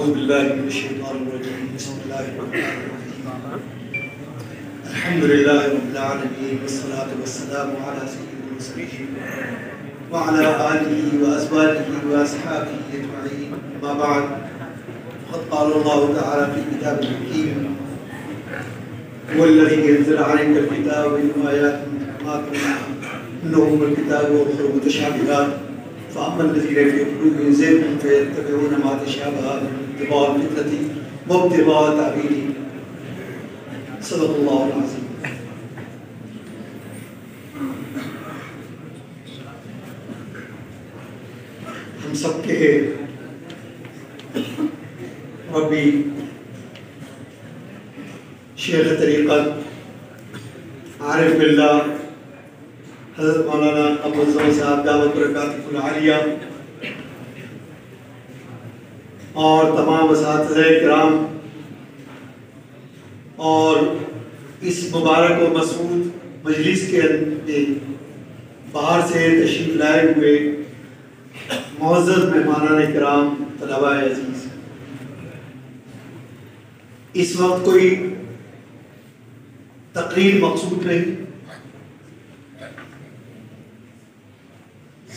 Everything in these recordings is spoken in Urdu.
أعوذ بالله من الشيطان الرجيم بسم الله الرحمن الرحيم الحمد لله رب العالمين والصلاة والسلام على سيد المرسلين وعلى آله وأزواجه وأصحابه أجمعين أما بعد فقد قال الله تعالى في كتابه الحكيم هو الذي ينزل عليك الكتاب منه آيات محكمات هن أم الكتاب وأخر متشابهات فأما الذين في قلوبهم زيغ فيتبعون ما تشابه منه ابتغاء الفتنة وابتغاء تأويله صدق الله العظيم. ہم سب کے ربی شیخ طریقت عارف باللہ حضرت مولانا قمر صاحب دعوت برکاتہ العالیہ اور تمام اساتذہ کرام اور اس مبارک و مسعود مجلس کے باہر سے تشریف لائے ہوئے معزز مہمانان کرام طلباء عزیز، اس وقت کوئی تقریر مقصود نہیں،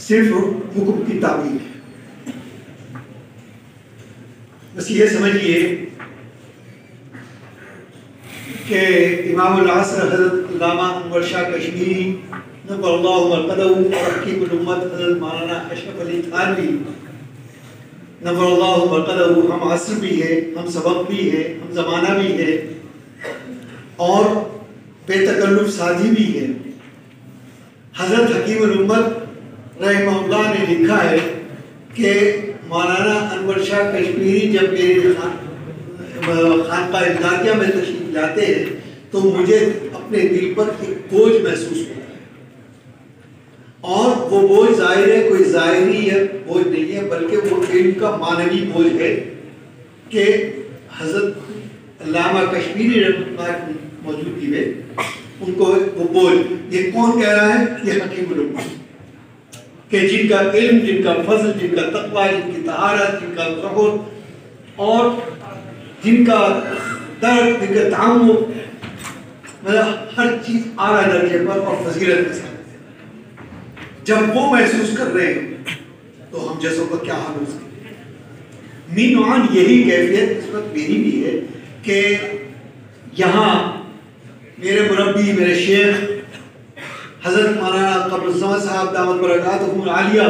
صرف حکم کی تعبیر ہے۔ بس یہ سمجھیے کہ امام العصر حضرت علامہ انور شاہ کشمیری نور اللہ مرقدہ اور حکیم الامت حضرت مولانا اشرف علی تھانوی نور اللہ مرقدہ ہم عصر بھی ہے، ہم سبق بھی ہے، ہم زمانہ بھی ہے اور بے تکلف سازی بھی ہے۔ حضرت حکیم الامت رحمہ اللہ نے لکھا ہے کہ مولانا انور شاہ کشمیری جب میرے خانقاہ امدادیہ میں تشریف لاتے ہیں تو مجھے اپنے دل پر ایک بوجھ محسوس ہوتا ہے، اور وہ بوجھ ظاہر ہے کوئی ظاہری ہے بوجھ نہیں ہے، بلکہ وہ علم کا معنوی بوجھ ہے کہ حضرت علامہ کشمیری رحمۃ اللہ کی موجودگی میں ان کو وہ بوجھ، یہ کون کہہ رہا ہے؟ یہ حکیم الامت، کہ جن کا علم، جن کا فضل، جن کا تقوی، جن کی طہارت، جن کا زہد اور جن کا درد، جن کا تعامل، مطلب ہر چیز اعلیٰ درجے پر اور فضیلت کے ساتھ، جب وہ محسوس کر رہے ہیں تو ہم جیسوں کا کیا حال ہو سکتا ہے۔ مینوان یہی کیفیت اس وقت میری بھی ہے کہ یہاں میرے مربی، میرے شیخ حضرت مولانا قمر صاحب دعوت برکاتہ العالیہ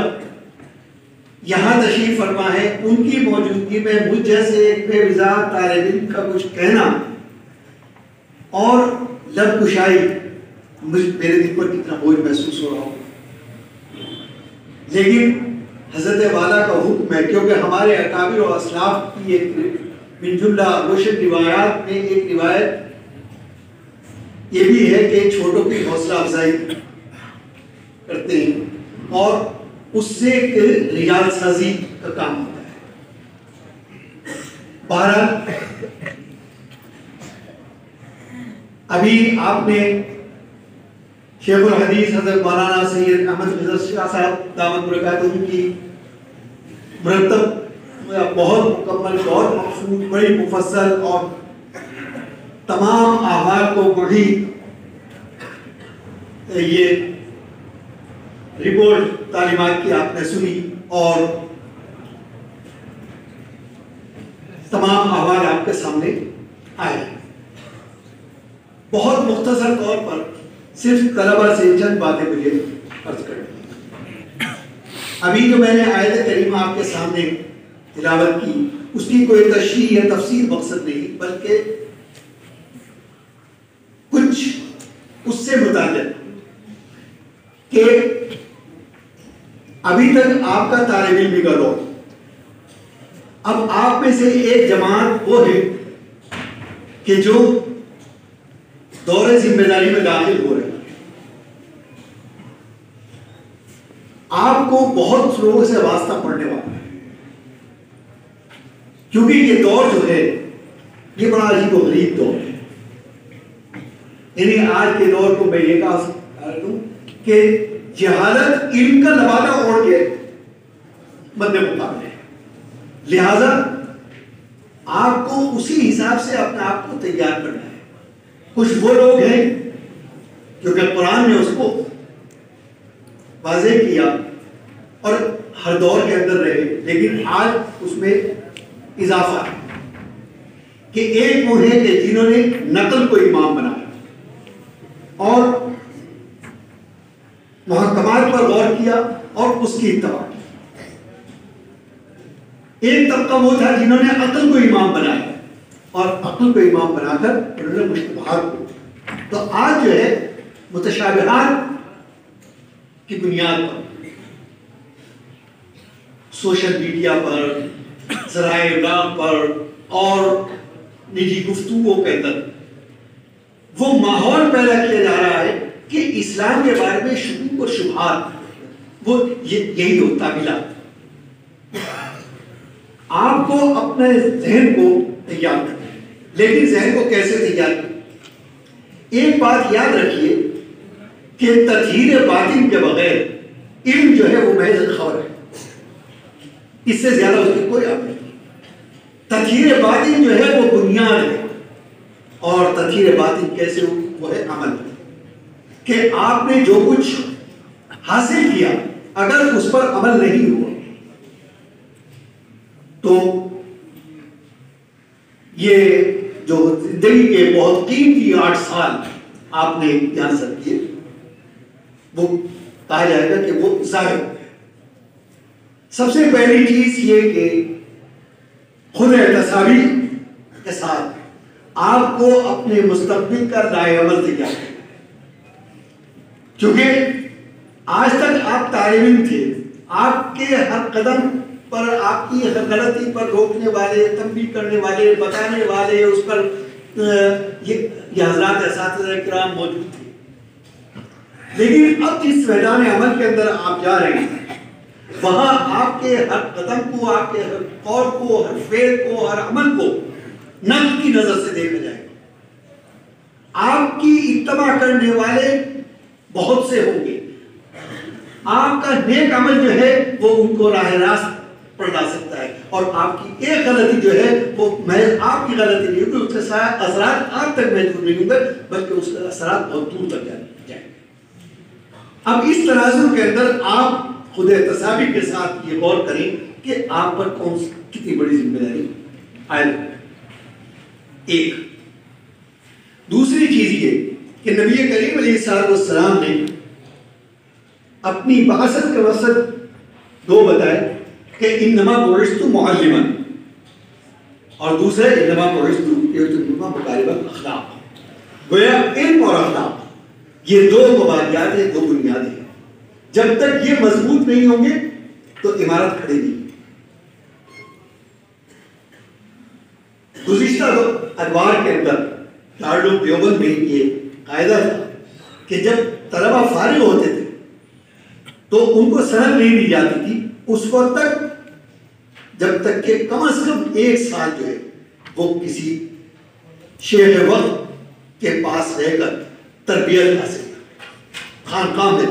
یہاں تشریف فرما ہے، ان کی موجودگی میں مجھ جیسے ایک بے وضاحت طالب علم کا کچھ کہنا اور لب کشائی میرے دل پر کتنا بوجھ محسوس ہو رہا ہو، لیکن حضرت والا کا حکم ہے، کیونکہ ہمارے اکابر و اسلاف کی ایک من جملہ روشن روایات میں ایک روایت یہ بھی ہے کہ چھوٹوں کی حوصلہ افزائی کرتے ہیں اور اس سے ریاض سازی کا کام ہوتا ہے۔ بہرحال ابھی آپ نے شیخ الحدیث حضرت مولانا سید احمد رضا شاہ صاحب دعوت برکاتہ کی مرتب بہت مکمل، بہت مقصود، بڑی مفصل اور تمام احوال کو بڑی یہ رپورٹ تعلیمات کی آپ نے سنی اور تمام احوال آپ کے سامنے آئے۔ بہت مختصر طور پر صرف طلبہ سے چند باتیں مجھے عرض کریں۔ ابھی جو میں نے آیت کریمہ آپ کے سامنے تلاوت کی، اس کی کوئی تشریح یا تفسیر مقصد نہیں، بلکہ کچھ اس سے متعلق کہ ابھی تک آپ کا طالب علم کا دور، اب آپ میں سے ایک جماعت وہ ہے کہ جو دور ذمہ داری میں داخل ہو رہے ہیں۔ آپ کو بہت لوگوں سے واسطہ پڑنے والا ہے، کیونکہ یہ دور جو ہے یہ بڑا عجیب و غریب دور ہے۔ یعنی آج کے دور کو میں یہ کہا دوں کہ جہالت علم کا لبادہ اوڑھ کے مد مقابلے ہے، لہذا آپ کو اسی حساب سے اپنے آپ کو تیار کرنا ہے. کچھ وہ لوگ ہیں کیونکہ قرآن نے اس کو واضح کیا اور ہر دور کے اندر رہے، لیکن آج اس میں اضافہ ہے کہ ایک وہ ہے کہ جنہوں نے نقل کو امام بنایا اور محکمات پر غور کیا اور اس کی اتباع کی. ایک طبقہ وہ تھا جنہوں نے عقل کو امام بنایا اور عقل کو امام بنا کر انہوں نے مشتبہات کو. تو آج جو ہے متشابہات کی بنیاد پر سوشل میڈیا پر، ذرائع ابلاغ پر اور نجی گفتگو کے اندر وہ ماحول پیدا کیا جا رہا ہے کہ اسلام کے بارے میں شکوک اور شبہات وہ یہی ہوتا ملا. آپ کو اپنے ذہن کو تیار کرنا ہے، لیکن ذہن کو کیسے تیار کرنا؟ ایک بات یاد رکھیے کہ تطہیر باطن کے بغیر علم جو ہے وہ محض خبر ہے، اس سے زیادہ اس کی کوئی آپ نہیں. تطہیر باطن جو ہے وہ بنیاد ہے، اور تطہیر باطن کیسے ہو؟ وہ ہے عمل. کہ آپ نے جو کچھ حاصل کیا اگر اس پر عمل نہیں ہوا تو یہ جو زندگی کے بہت قیمتی 8 سال آپ نے یہاں سر کیے وہ کہا جائے گا کہ وہ ضائع ہو گئے. سب سے پہلی چیز یہ کہ خود احتسابی کے ساتھ آپ کو اپنے مستقبل کا لائحہ عمل تیار کرنا ہے. کیونکہ آج تک آپ طالب علم تھے، آپ کے ہر قدم پر آپ کی ہر غلطی پر روکنے والے، تنبیہ کرنے والے، بتانے والے، اس پر یہ حضرات اساتذہ کرام موجود تھے. لیکن اب جس میدان عمل کے اندر آپ جا رہے ہیں وہاں آپ کے ہر قدم کو، آپ کے ہر قول کو، ہر فعل کو، ہر عمل کو نقد کی نظر سے دیکھا جائے گا. آپ کی اتباع کرنے والے بہت سے ہوں گے. آپ کا نیک عمل جو ہے وہ ان کو راہ راست پر لا سکتا ہے، اور آپ کی ایک غلطی جو ہے وہ محض آپ کی غلطی نہیں ہوگی، اس کے اثرات آپ تک محدود نہیں ہوں گے بلکہ اس کے اثرات بہت دور تک جائیں گے. اب اس تناظر کے اندر آپ خود احتسابی کے ساتھ یہ غور کریں کہ آپ پر کتنی بڑی ذمہ داری عائد ہے. ایک دوسری چیز یہ کہ نبی کریم علیہ السلام نے اپنی بعثت کا مقصد 2 بتائے کہ انما بعثت معلما، اور دوسرے انما بعثت لأتمم مکارم الاخلاق. گویا علم اور اخلاق یہ 2 مبادیات ہیں، 2 بنیادیں ہیں. جب تک یہ مضبوط نہیں ہوں گے تو عمارت کھڑی نہیں. گزشتہ ادوار کے اندر دارالعلوم دیوبند میں یہ قاعدہ تھا کہ جب طلبہ فارغ ہوتے تھے تو ان کو سند نہیں دی جاتی تھی اس وقت تک جب تک کہ کم از کم 1 سال جو ہے وہ کسی شیخ وقت کے پاس رہ کر تربیت حاصل کرے خانقاہ میں.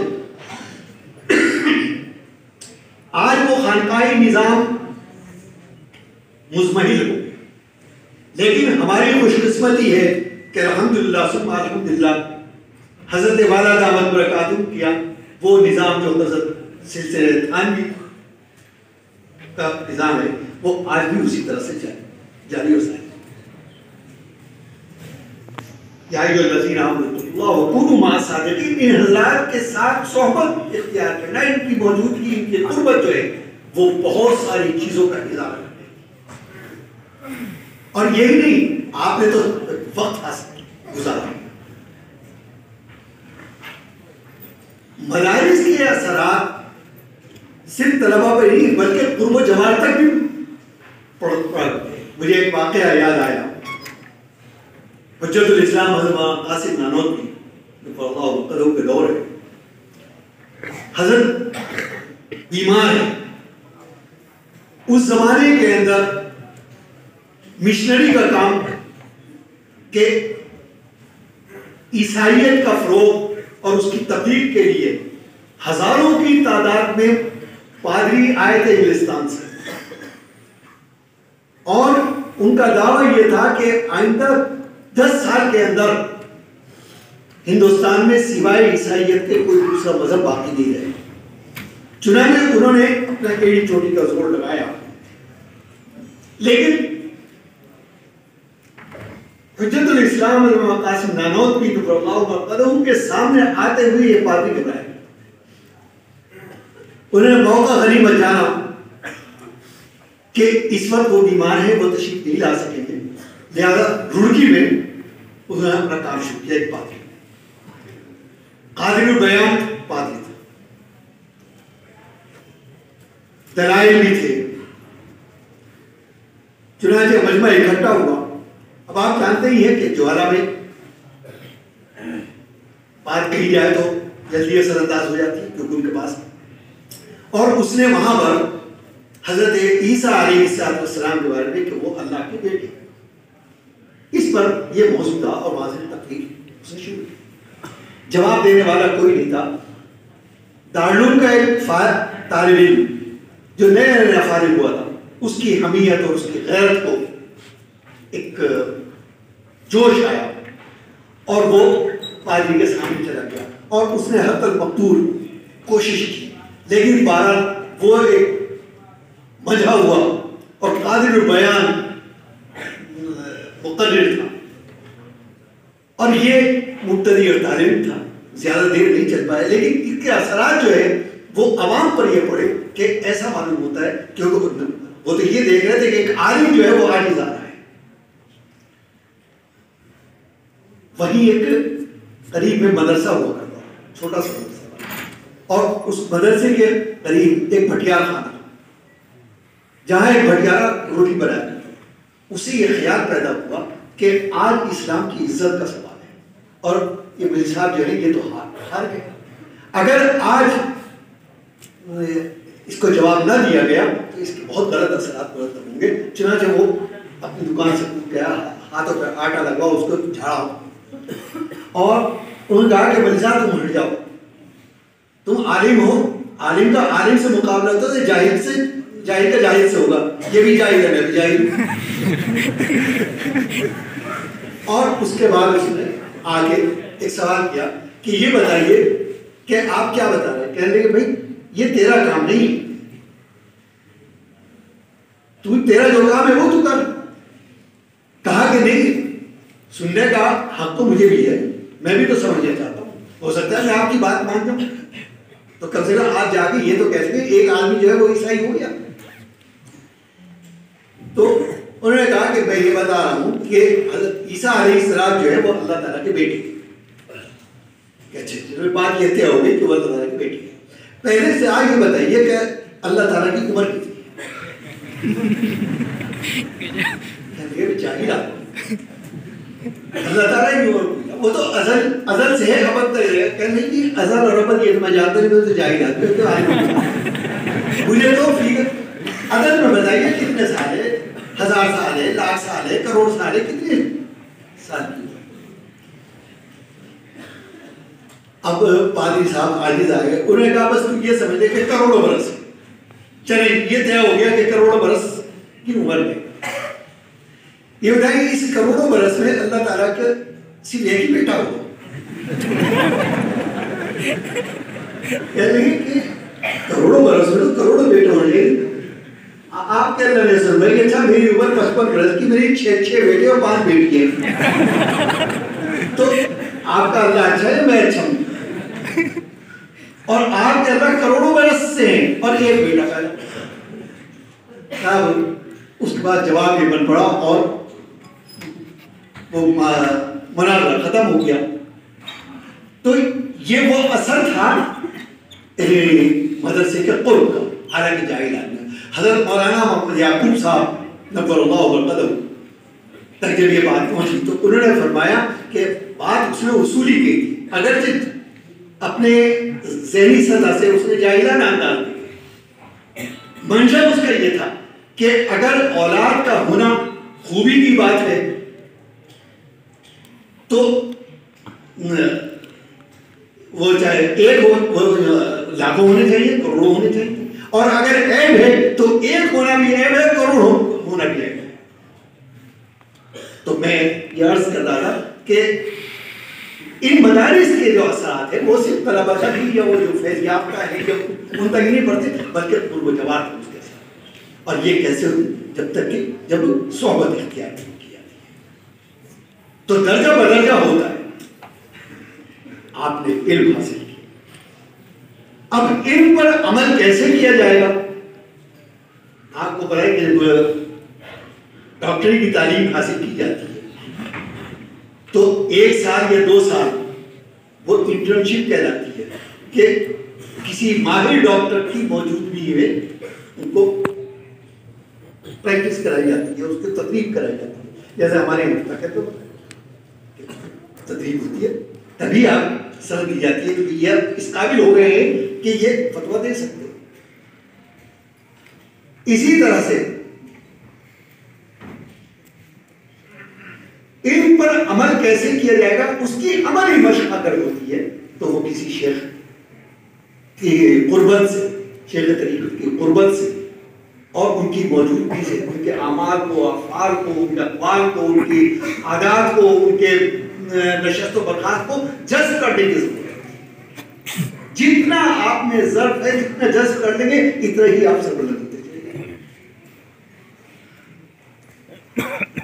آج وہ خانقاہی نظام مزمحل ہو، لیکن ہماری خوش قسمتی ہے کہ الحمدللہ ثم الحمدللہ حضرت والا دعوت برکاتہ کیا وہ نظام جو حضرت سلسلہ تھانوی کا نظام ہے وہ آج بھی اسی طرح سے جاری ہو سکتا ہے. یا ایھا الذین آمنوا اتقوا اللہ وکونوا مع الصادقین. ان حضرات کے ساتھ صحبت اختیار کرنا، ان کی موجودگی، ان کی قربت جو ہے وہ بہت ساری چیزوں کا اضافہ کرتے ہیں. اور یہی نہیں، آپ نے تو وقت حاصل گزارا. مدارس کے اثرات صرف طلبہ پر نہیں بلکہ قرب و جوار تک بھی پڑھتے ہیں. مجھے ایک واقعہ یاد آیا. حجت الاسلام حضرت قاسم نانوتوی اللہ وقدہ کے دور ہے، حضرت بیمار ہے. اس زمانے کے اندر مشنری کا کام کہ عیسائیت کا فروغ اور اس کی تبلیغ کے لیے ہزاروں کی تعداد میں پادری آئے تھے انگلستان سے، اور ان کا دعویٰ یہ تھا کہ آئندہ 10 سال کے اندر ہندوستان میں سوائے عیسائیت کے کوئی دوسرا مذہب باقی نہیں رہے. چنانچہ انہوں نے اپنا ایڑی چوٹی کا زور لگایا. لیکن حجت الاسلام علامہ قاسم نانوتوی نور اللہ مرقدہ کے سامنے آتے ہوئے یہ پادری گھبرائے. انہوں نے موقع غنیمت جانا کہ اس وقت وہ بیمار ہیں, وہ تشریف نہیں لا سکیں گے, لہذا رڑکی میں انہوں نے اپنا کام شروع کیا. ایک پادری قادر البیان پادری تھا, دلائل بھی تھے. چنانچہ مجمع اکٹھا ہوا. اب آپ جانتے ہی ہیں کہ جوالا میں بات کہی جائے تو جلدی اثر انداز ہو جاتی ہے کیونکہ ان کے پاس. اور اس نے وہاں پر حضرت عیسیٰ علیہ السلام کے بارے میں کہ وہ اللہ کے بیٹے, اس پر یہ موضوع تھا اور واضح تقریر اس نے شروع کی. جواب دینے والا کوئی نہیں تھا. دارالعلوم کا ایک طالب علم جو نیا فارغ ہوا تھا, اس کی حمیت اور اس کی غیرت کو ایک جوش آیا اور وہ پادری کے سامنے چلا گیا اور اس نے حد تک مقدور کوشش کی, لیکن بہرحال وہ ایک مجھا ہوا اور قادر البیان مقرر تھا اور یہ مبتدی اور طالب تھا, زیادہ دیر نہیں چل پایا. لیکن اس کے اثرات جو ہے وہ عوام پر یہ پڑے کہ ایسا معلوم ہوتا ہے کیونکہ وہ تو یہ دیکھ رہے تھے کہ ایک عالم جو ہے وہ عاجز آ رہا ہے. وہیں ایک قریب میں مدرسہ ہوا کرتا, چھوٹا سا مدرسہ, اور اس مدرسے کے قریب ایک بھٹیار خانہ تھا جہاں ایک بھٹیارا روٹی بنایا کرتا. اسے یہ خیال پیدا ہوا کہ آج اسلام کی عزت کا سوال ہے اور یہ ملی صاحب جو ہے یہ تو ہار گئے. اگر آج اس کو جواب نہ دیا گیا تو اس کے بہت غلط اثرات مرتب ہوں گے. چنانچہ وہ اپنی دکان سے کود گیا, ہاتھوں پہ آٹا لگوا, اس کو جھاڑا اور انہوں نے کہا کہ ملی صاحب تم ہٹ جاؤ, تم عالم ہو, عالم کا عالم سے مقابلہ ہوتا ہے, جاہل کا جاہل سے ہوگا, یہ بھی جاہل ہے, میں بھی جاہل ہوں. اور اس کے بعد اس نے آگے ایک سوال کیا کہ یہ بتائیے کہ آپ کیا بتا رہے ہیں. کہنے لگے بھائی یہ تیرا کام نہیں, تیرا جو کام ہے وہ تو کر. کہا کہ نہیں, سننے کا حق تو مجھے بھی ہے, میں بھی تو سمجھنا چاہتا ہوں, ہو سکتا ہے میں آپ کی بات مان جاؤں, تو کم سے کم آپ جا کے یہ تو کہہ سکیں ایک آدمی جو ہے وہ عیسائی ہو گیا. تو انہوں نے کہا کہ میں یہ بتا رہا ہوں کہ حضرت عیسیٰ علیہ السلام جو ہے وہ اللہ تعالیٰ کے بیٹے ہیں. اچھا بات یہ طے ہو گئی کہ وہ اللہ تعالیٰ کے بیٹے ہیں. پہلے سے آج یہ بتائیے کہ اللہ تعالیٰ کی عمر کتنی ہے. اللہ تعالیٰ کی عمر وہ تو ازل سے ہے, ابد تک ہے. کہنے کی ازل اور ابد یہ میں جانتا نہیں, تو جاہل آدمی مجھے تو ازل میں بتائیے کتنے سال ہے, 1000 سال ہے, لاکھ سال ہے, کروڑ سال ہے, کتنے سال کی. اب پادری صاحب عاجز آ گئے. انہوں نے کہا بس تم یہ سمجھ لے کہ کروڑوں برس, چلے یہ طے ہو گیا کہ کروڑوں برس کی عمر میں. یہ بتائیں اس کروڑوں برس میں اللہ تعالیٰ کا صرف ایک ہی بیٹا ہوا. کہ کروڑوں برس میں تو کروڑوں بیٹے ہونے. آپ کیا لگے سن بھائی اچھا میری عمر 55 برس کی, میری 6 بیٹے اور 5 بیٹی ہیں, تو آپ کا اللہ اچھا ہے, میں اچھا ہوں. اور آپ کے اللہ کروڑوں برس سے ہیں اور ایک بیٹا پیدا. اس کے بعد جواب یہ بن پڑا اور وہ مناظرہ ختم ہو گیا. تو یہ وہ اثر تھا مدرسے کے قرب کا, حالانکہ جاہل آدمی. حضرت مولانا محمد یعقوب صاحب نور اللہ برقدہ تک جب یہ بات پہنچی تو انہوں نے فرمایا کہ بات اس نے اصولی کی تھی, اگرچہ اپنے ذہنی سطح سے اس نے جاہلانہ انداز دی. منشا اس کا یہ تھا کہ اگر اولاد کا ہونا خوبی کی بات ہے تو وہ چاہے ایک ہو, وہ لاکھوں ہونے چاہیے, کروڑوں ہونے چاہیے. اور اگر عیب ہے تو ایک ہونا بھی عیب ہے, کروڑ ہونا بھی عیب ہے. تو میں یہ عرض کر رہا تھا کہ ان مدارس کے جو اثرات ہیں وہ صرف طلبہ کا نہیں یا وہ جو فیض یافتہ ہے یا ان تک ہی نہیں پڑھتے بلکہ پورو جوار اس کے ساتھ. اور یہ کیسے ہوتی جب تک کہ جب صحبت اختیار نہیں کی جاتی ہے تو درجہ بدرجہ ہوتا ہے. آپ نے علم حاصل کیا, اب علم پر عمل کیسے کیا جائے گا؟ آپ کو پتہ ہے کہ ڈاکٹری کی تعلیم حاصل کی جاتی ہے تو 1 سال یا 2 سال وہ انٹرنشپ کہلاتی ہے کہ کسی ماہر ڈاکٹر کی موجودگی میں ان کو پریکٹس کرائی جاتی ہے, اس کی تدریب کرائی جاتی ہے. جیسے ہمارے یہاں کہتے ہیں تدریب ہوتی ہے تبھی آپ سمجھ دی جاتی ہے کہ یہ اس قابل ہو گئے ہیں کہ یہ فتویٰ دے سکتے ہیں. اسی طرح سے ان پر عمل کیسے کیا جائے گا اس کی عملی مشق اگر ہوتی ہے تو وہ کسی شیخ کی قربت سے, شیخ طریقت کی قربت سے اور ان کی موجودگی سے ان کے اعمال کو, افعال کو, ان کے اقوال کو, ان کی عادات کو, ان کے نشست و برخاست کو جذب کرنے کی ضرورت ہے. جتنا آپ میں ضرب ہے جتنا جذب کر لیں گے اتنا ہی آپ سربلند ہوتے چلے جائیں گے.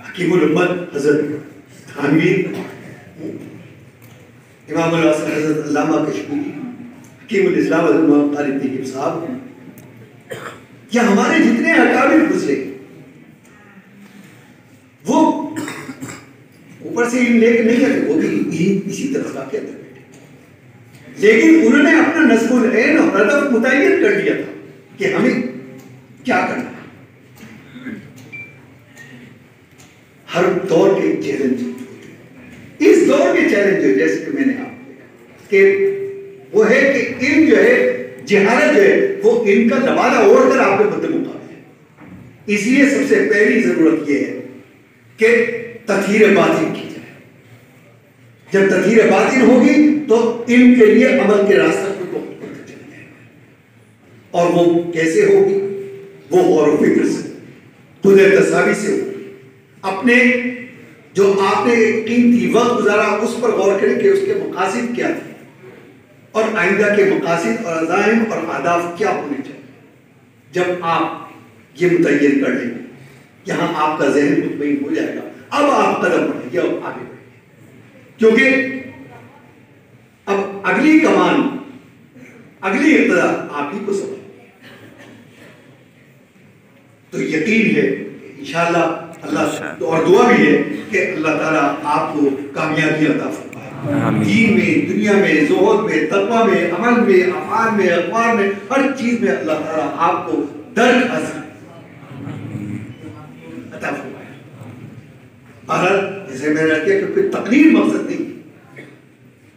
حکیم الامت حضرت تھانوی, امام الحسن حضرت علامہ کشمیری, حکیم الاسلام حضرت محمد طالب طیب صاحب, یا ہمارے جتنے اکابر گزرے وہ اوپر سے علم لے کے نہیں کرتے, وہ بھی اسی طرح کا کہتے ہیں, لیکن انہوں نے اپنا نصب العین اور ہدف متعین کر دیا تھا کہ ہمیں کیا کرنا ہے. ہر دور کے چیلنج, اس دور کے چیلنج جو جیسے کہ میں نے آپ کو دیکھا کہ وہ ہے کہ علم جو ہے, جہالت جو ہے وہ علم کا لبادہ اوڑھ کر آپ کے مد مقابل ہے. اس لیے سب سے پہلی ضرورت یہ ہے کہ تطہیر باطن کی جائے. جب تطہیر باطن ہوگی تو علم کے لیے عمل کے راستہ کو بہت بڑھتا چلا جائے گا. اور وہ کیسے ہوگی؟ وہ غور و فکر سے, خود تصاوی سے ہوگی. اپنے جو آپ نے قیمتی وقت گزارا اس پر غور کریں کہ اس کے مقاصد کیا تھے اور آئندہ کے مقاصد اور عزائم اور اہداف کیا ہونے چاہیے. جب آپ یہ متعین کر لیں گے یہاں آپ کا ذہن مطمئن ہو جائے گا. اب آپ قدم بڑھیں گے اور آگے بڑھیں گے, کیونکہ اب اگلی کمان, اگلی ابتدا آپ ہی کو سمجھ. تو یقین ہے انشاءاللہ اللہ اور دعا بھی ہے کہ اللہ تعالیٰ آپ کو کامیابی عطا فرمائے دین میں, دنیا میں, زہد میں, تقویٰ میں, عمل میں, افعال میں, اقوال میں, ہر چیز میں اللہ تعالیٰ آپ کو درد حاصل عطا فرمائے. اور جیسے میں نے کہا کہ کوئی تقریر مقصد نہیں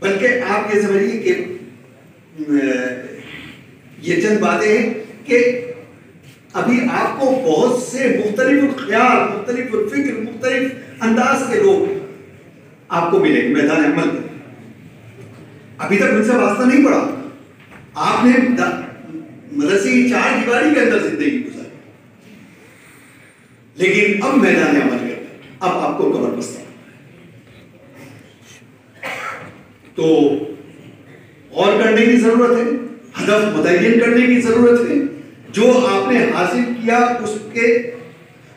بلکہ آپ یہ سمجھیے کہ یہ چند باتیں ہیں کہ ابھی آپ کو بہت سے مختلف الخیال, مختلف الفکر, مختلف انداز کے لوگ آپ کو ملیں گے میدان عمل میں. ابھی تک ان سے واسطہ نہیں پڑا, آپ نے مدرسے کی 4 دیواری کے اندر زندگی گزاری, لیکن اب میدان عمل میں اب آپ کو کمر بستہ تو غور کرنے کی ضرورت ہے, ہدف متعین کرنے کی ضرورت ہے. جو آپ نے حاصل کیا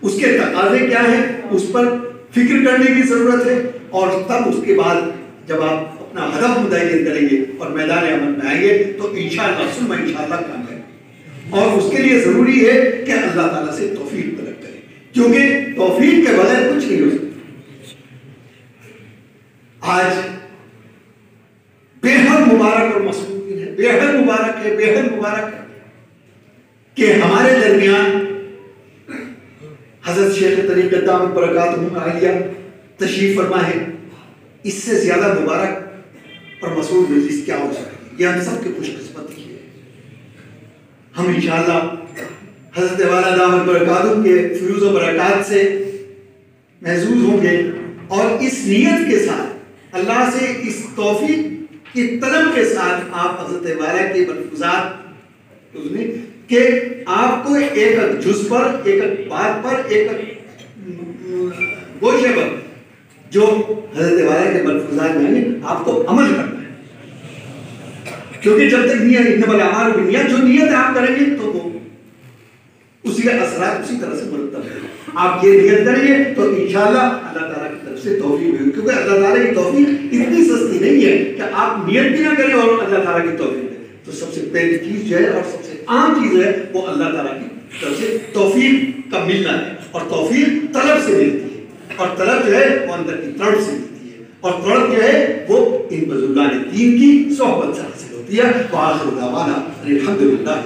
اس کے تقاضے کیا ہیں اس پر فکر کرنے کی ضرورت ہے. اور تب اس کے بعد جب آپ اپنا ہدف متعین کریں گے اور میدان عمل میں آئیں گے تو انشاءاللہ ثم انشاءاللہ کامیاب. اور اس کے لیے ضروری ہے کہ اللہ تعالیٰ سے توفیق طلب کریں, کیونکہ توفیق کے بغیر کچھ نہیں ہو سکتا. آج بے حد مبارک اور مسعود ہے, بے حد مبارک ہے, بے حد مبارک ہے کہ ہمارے درمیان حضرت شیخ طریقت دامت برکاتہم عالیہ تشریف فرما ہے. اس سے زیادہ مبارک اور مسعود مجلس کیا ہو سکتی ہے؟ یہ ہم سب کی خوش قسمتی ہے. ہم انشاءاللہ حضرت والا دامت برکاتہم کے فیوز و برکات سے محظوظ ہوں گے اور اس نیت کے ساتھ اللہ سے اس توفیق کی طلب کے ساتھ آپ حضرت والا کے ملفوظات کہ آپ کو ایک جز پر, ایک بات پر, ایک گوشے پر جو حضرت والا کے ملفوظات میں آئیں آپ کو عمل کرنا ہے، کیونکہ جب تک نیت انما الاعمال بالنیات، جو نیت آپ کریں گے تو وہ اسی کے اثرات اسی طرح سے مرتب ہیں. آپ یہ نیت کریں گے تو انشاءاللہ اللہ تعالیٰ کی طرف سے توفیق ہوگی، کیونکہ اللہ تعالیٰ کی توفیق اتنی سستی نہیں ہے کہ آپ نیت بھی نہ کریں اور اللہ تعالیٰ کی توفیق دیں. تو سب سے پہلی چیز جو ہے اور سب سے عام چیز ہے وہ اللہ تعالیٰ کی طرف سے توفیق کا ملنا ہے، اور توفیق طلب سے ملتی ہے، اور طلب جو ہے وہ اندر کی تڑپ سے ملتی ہے، اور تڑپ جو ہے وہ ان بزرگان دین کی صحبت سے حاصل ہوتی ہے. وآخر دعوانا الحمدللہ.